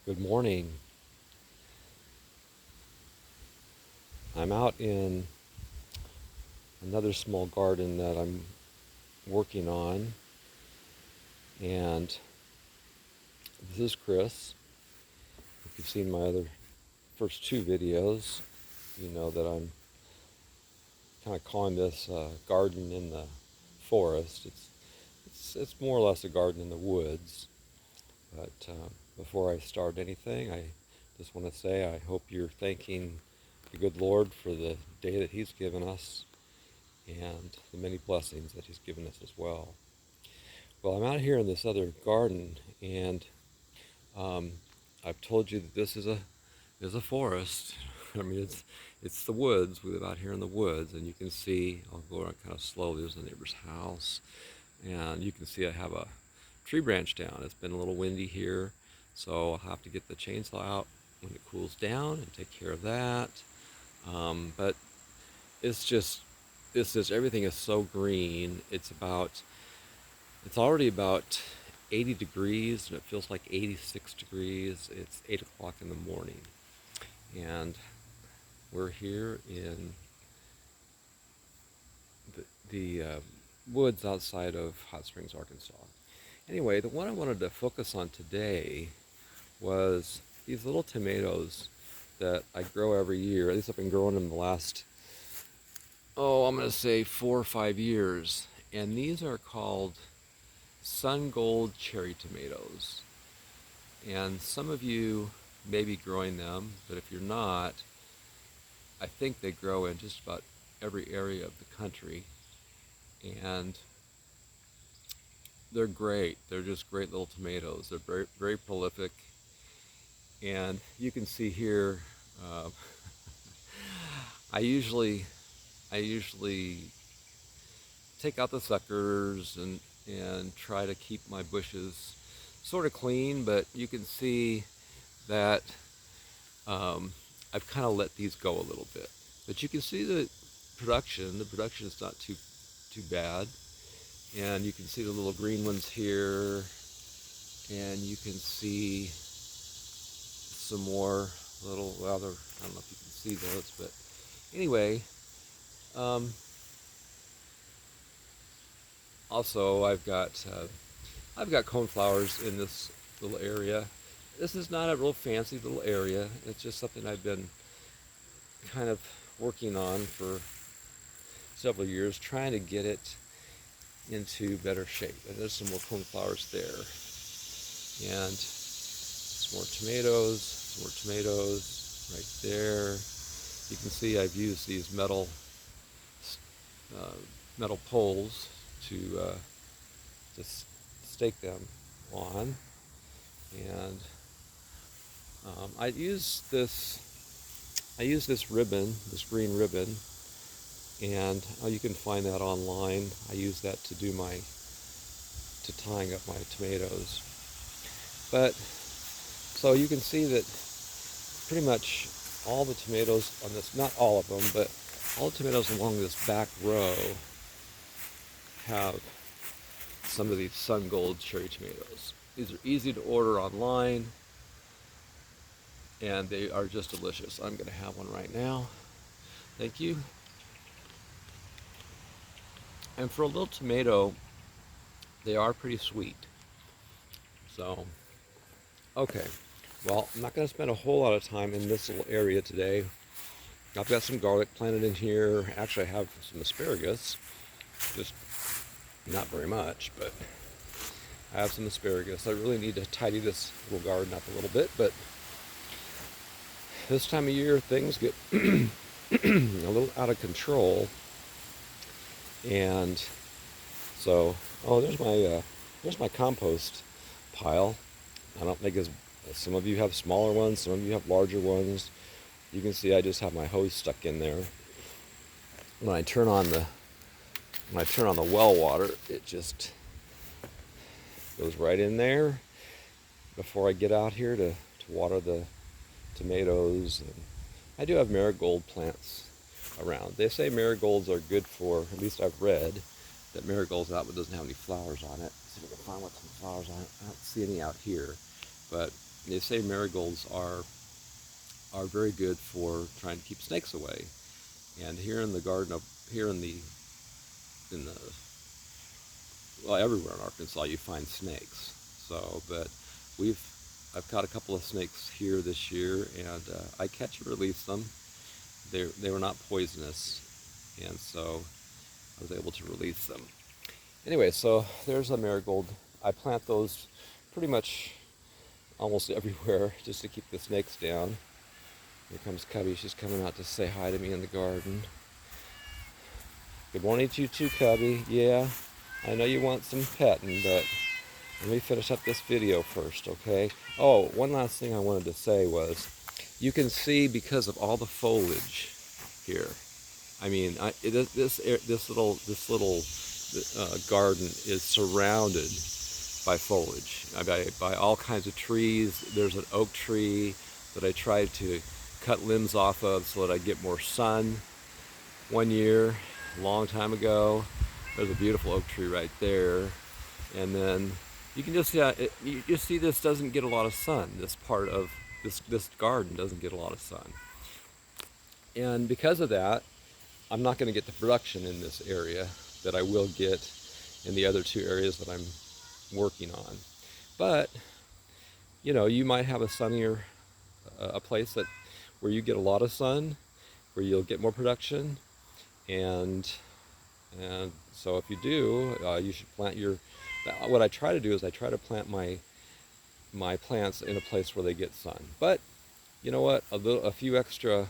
Good morning. I'm out in another small garden that I'm working on, and this is Chris. If you've seen my other first two videos, you know that I'm kind of calling this garden in the forest. It's more or less a garden in the woods. But before I start anything, I just want to say I hope you're thanking the good Lord for the day that He's given us and the many blessings that He's given us as well. Well, I'm out here in this other garden, and um, I've told you that this is a forest. I mean, it's the woods. We live out here in the woods, and you can see. I'll go around kind of slow. There's the neighbor's house, and you can see I have a tree branch down. It's been a little windy here, so I'll have to get the chainsaw out when it cools down and take care of that. But it's just everything is so green. It's already about 80 degrees, and it feels like 86 degrees. It's 8 o'clock in the morning, and we're here in the woods outside of Hot Springs, Arkansas. Anyway, the one I wanted to focus on today was these little tomatoes that I grow every year. At least I've been growing them the last, I'm going to say 4 or 5 years. And these are called Sun Gold cherry tomatoes. And some of you may be growing them, but if you're not, I think they grow in just about every area of the country. And they're great. They're just great little tomatoes. They're very, very prolific. And you can see here, uh, I usually take out the suckers and try to keep my bushes sort of clean, but you can see that I've kind of let these go a little bit. But you can see the production. The production is not too bad. And you can see the little green ones here, and you can see some more little, well, I don't know if you can see those, but anyway, also I've got coneflowers in this little area. This is not a real fancy little area. It's just something I've been kind of working on for several years, trying to get it into better shape. And there's some more coneflowers there, and some more tomatoes right there. You can see I've used these metal poles to stake them on, and I use this ribbon, this green ribbon, and you can find that online. I use that to tying up my tomatoes. But so you can see that pretty much all the tomatoes on this, not all of them, but all the tomatoes along this back row have some of these Sun Gold cherry tomatoes. These are easy to order online, and they are just delicious. I'm going to have one right now. Thank you. And for a little tomato, they are pretty sweet. So, okay. Well, I'm not going to spend a whole lot of time in this little area today. I've got some garlic planted in here. Actually, I have some asparagus. Just not very much, but I have some asparagus. I really need to tidy this little garden up a little bit, but this time of year things get a little out of control. And so, there's my compost pile. I don't think some of you have smaller ones, some of you have larger ones. You can see I just have my hose stuck in there. When I turn on the well water, it just goes right in there before I get out here to water the tomatoes. And I do have marigold plants around. They say marigolds are good for, at least I've read, that marigold's out but doesn't have any flowers on it. See if I can find some flowers on it. I don't see any out here, but they say marigolds are very good for trying to keep snakes away. And here in the garden, here in the well, everywhere in Arkansas you find snakes. So, but I've caught a couple of snakes here this year, and I catch and release them. They were not poisonous, and so I was able to release them. Anyway, so there's a marigold. I plant those pretty much almost everywhere just to keep the snakes down. Here comes Cubby. She's coming out to say hi to me in the garden. Good morning to you too, Cubby. Yeah, I know you want some petting, but let me finish up this video first, okay? Oh, one last thing I wanted to say was, you can see because of all the foliage here. I mean, this little garden is surrounded by foliage, by all kinds of trees. There's an oak tree that I tried to cut limbs off of so that I'd get more sun. One year, a long time ago, there's a beautiful oak tree right there, and then you can just you see this doesn't get a lot of sun. This part of this garden doesn't get a lot of sun, and because of that, I'm not going to get the production in this area that I will get in the other two areas that I'm working on. But you know, you might have a sunnier a place where you get a lot of sun, where you'll get more production, and so if you do, you should plant your. What I try to do is I try to plant my plants in a place where they get sun. But you know what? A little extra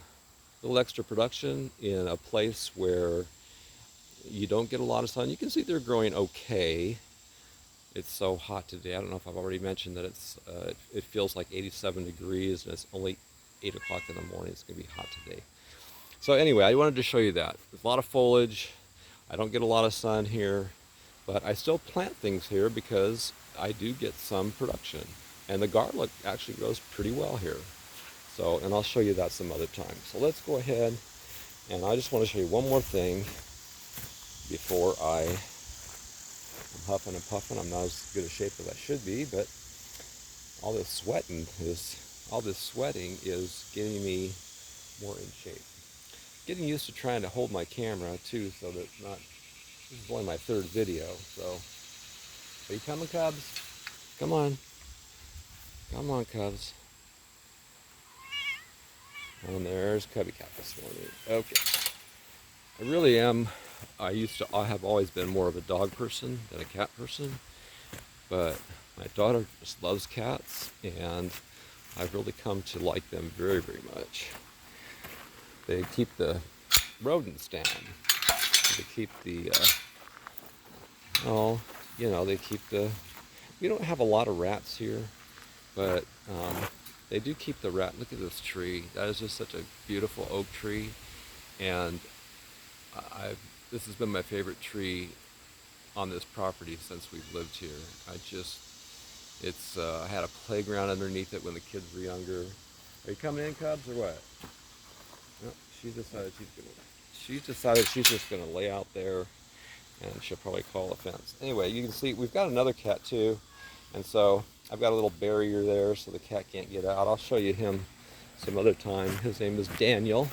production in a place where you don't get a lot of sun. You can see they're growing okay. It's so hot today. I don't know if I've already mentioned that it feels like 87 degrees, and it's only 8 o'clock in the morning. It's going to be hot today. So anyway, I wanted to show you that. There's a lot of foliage. I don't get a lot of sun here, but I still plant things here because I do get some production. And the garlic actually grows pretty well here. So, and I'll show you that some other time. So let's go ahead, and I just want to show you one more thing before I'm huffing and puffing. I'm not as good a shape as I should be, but all this sweating is getting me more in shape. Getting used to trying to hold my camera too, so that it's not. This is only my third video, so. Are you coming, Cubs? Come on. Come on, Cubs. And there's Cubby Cat this morning. Okay. I really am. I have always been more of a dog person than a cat person, but my daughter just loves cats, and I've really come to like them very, very much. They keep the rodents down. They keep the, they keep the, we don't have a lot of rats here, but they do keep the rat. Look at this tree. That is just such a beautiful oak tree, and this has been my favorite tree on this property since we've lived here. I had a playground underneath it when the kids were younger. Are you coming in, Cubs, or what? No, she's decided she's just gonna lay out there, and she'll probably call a fence. Anyway, you can see we've got another cat too, and so I've got a little barrier there so the cat can't get out. I'll show you him some other time. His name is Daniel.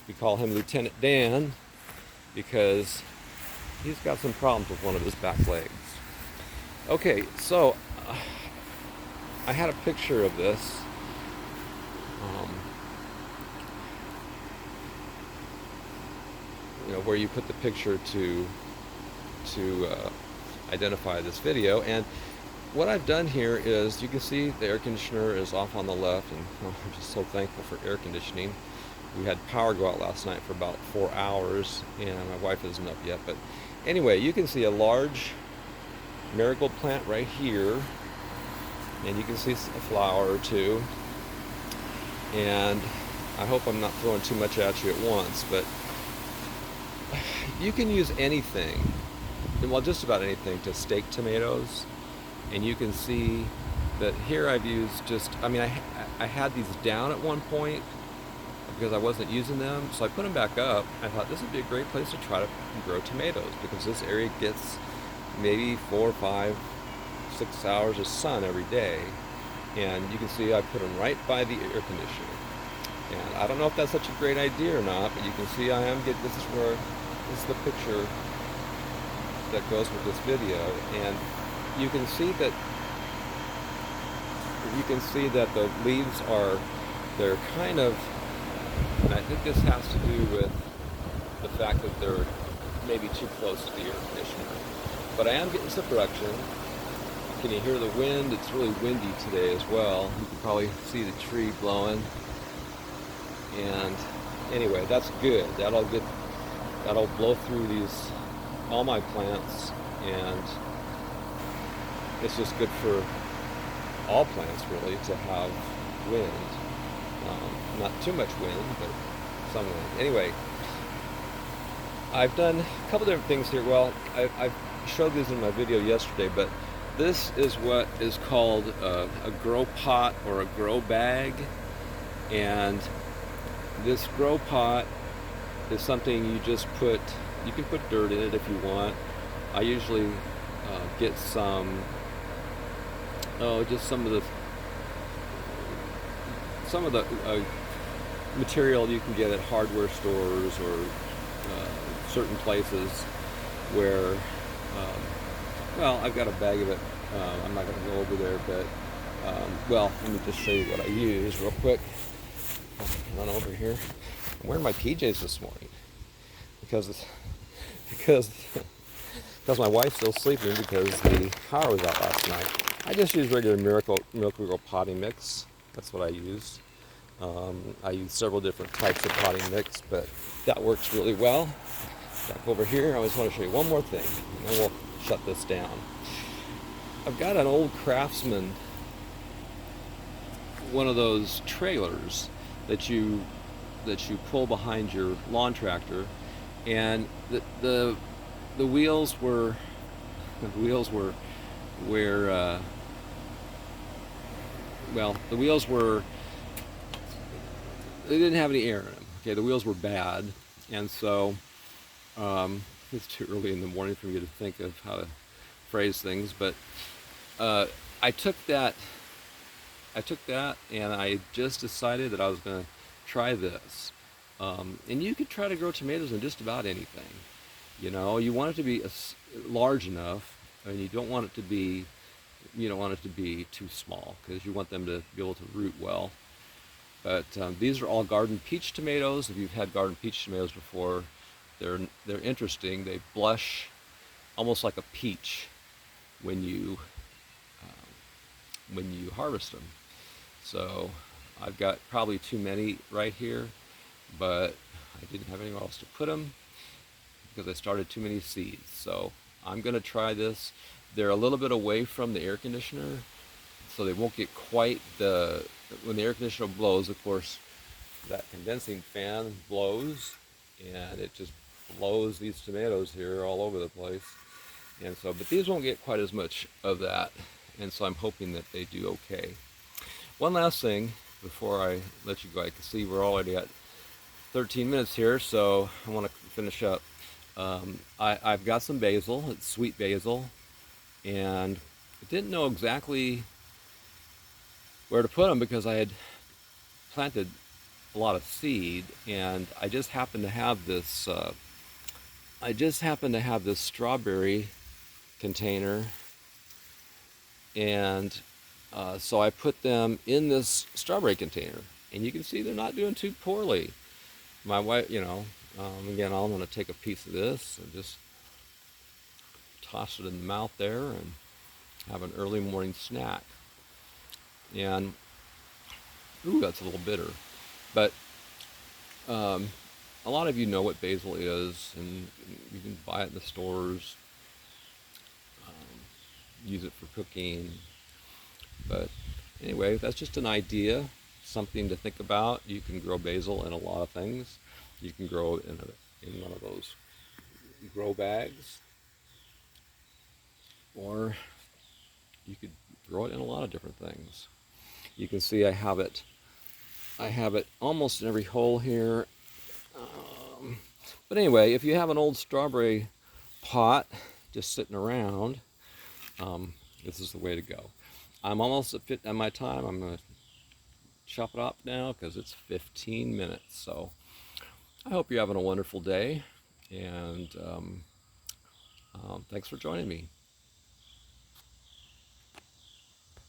We call him Lieutenant Dan because he's got some problems with one of his back legs. Okay, so I had a picture of this. Where you put the picture to identify this video, and what I've done here is, you can see the air conditioner is off on the left, and I'm just so thankful for air conditioning. We had power go out last night for about 4 hours, and my wife isn't up yet, but anyway, you can see a large marigold plant right here, and you can see a flower or two, and I hope I'm not throwing too much at you at once, but you can use anything, well, just about anything, to stake tomatoes. And you can see that here I've used I had these down at one point because I wasn't using them, so I put them back up. I thought this would be a great place to try to grow tomatoes because this area gets maybe 4, 5, 6 hours of sun every day, And you can see I put them right by the air conditioner. And I don't know if that's such a great idea or not, but you can see I am getting, this is the picture that goes with this video. And you can see that the leaves they're kind of, and I think this has to do with the fact that they're maybe too close to the air conditioner. But I am getting some production. Can you hear the wind? It's really windy today as well. You can probably see the tree blowing. And anyway, that's good. That'll blow through all my plants, and it's just good for all plants really to have wind. Not too much wind, but some wind. Anyway, I've done a couple different things here. Well, I showed these in my video yesterday, but this is what is called a grow pot or a grow bag. And this grow pot is something you just put, you can put dirt in it if you want. I usually get some, just some of the material you can get at hardware stores or certain places where, well, I've got a bag of it. I'm not going to go over there, but, well, let me just show you what I use real quick. Run over here. I'm wearing my PJs this morning because my wife's still sleeping because the power was out last night. I just use regular Miracle-Gro potting mix. That's what I use. I use several different types of potting mix, but that works really well. Back over here, I just want to show you one more thing, and then we'll shut this down. I've got an old Craftsman, one of those trailers that you pull behind your lawn tractor, and the wheels were they didn't have any air in them. Okay, the wheels were bad, and so it's too early in the morning for me to think of how to phrase things, but I took that and I just decided that I was going to try this. And you could try to grow tomatoes in just about anything. You know, you want it to be large enough, and you don't want it to be too small, because you want them to be able to root well. But these are all garden peach tomatoes. If you've had garden peach tomatoes before, they're interesting. They blush almost like a peach when you harvest them. So I've got probably too many right here, but I didn't have anywhere else to put them because I started too many seeds. So I'm going to try this. They're a little bit away from the air conditioner, so they won't get quite when the air conditioner blows, of course, that condensing fan blows, and it just blows these tomatoes here all over the place. And so, but these won't get quite as much of that, and so I'm hoping that they do okay. One last thing before I let you go. I can see we're already at 13 minutes here, so I want to finish up. I've got some basil. It's sweet basil, and I didn't know exactly where to put them because I had planted a lot of seed, and I just happened to have this strawberry container, and so I put them in this strawberry container, and you can see they're not doing too poorly. My wife, again, I'm going to take a piece of this and just toss it in the mouth there and have an early morning snack. And ooh, that's a little bitter, but a lot of you know what basil is, and you can buy it in the stores, use it for cooking. But anyway, that's just an idea, something to think about. You can grow basil in a lot of things. You can grow it in one of those grow bags, or you could grow it in a lot of different things. You can see I have it almost in every hole here. But anyway, if you have an old strawberry pot just sitting around, this is the way to go. I'm almost at my time. I'm going to chop it up now because it's 15 minutes. So I hope you're having a wonderful day, and thanks for joining me.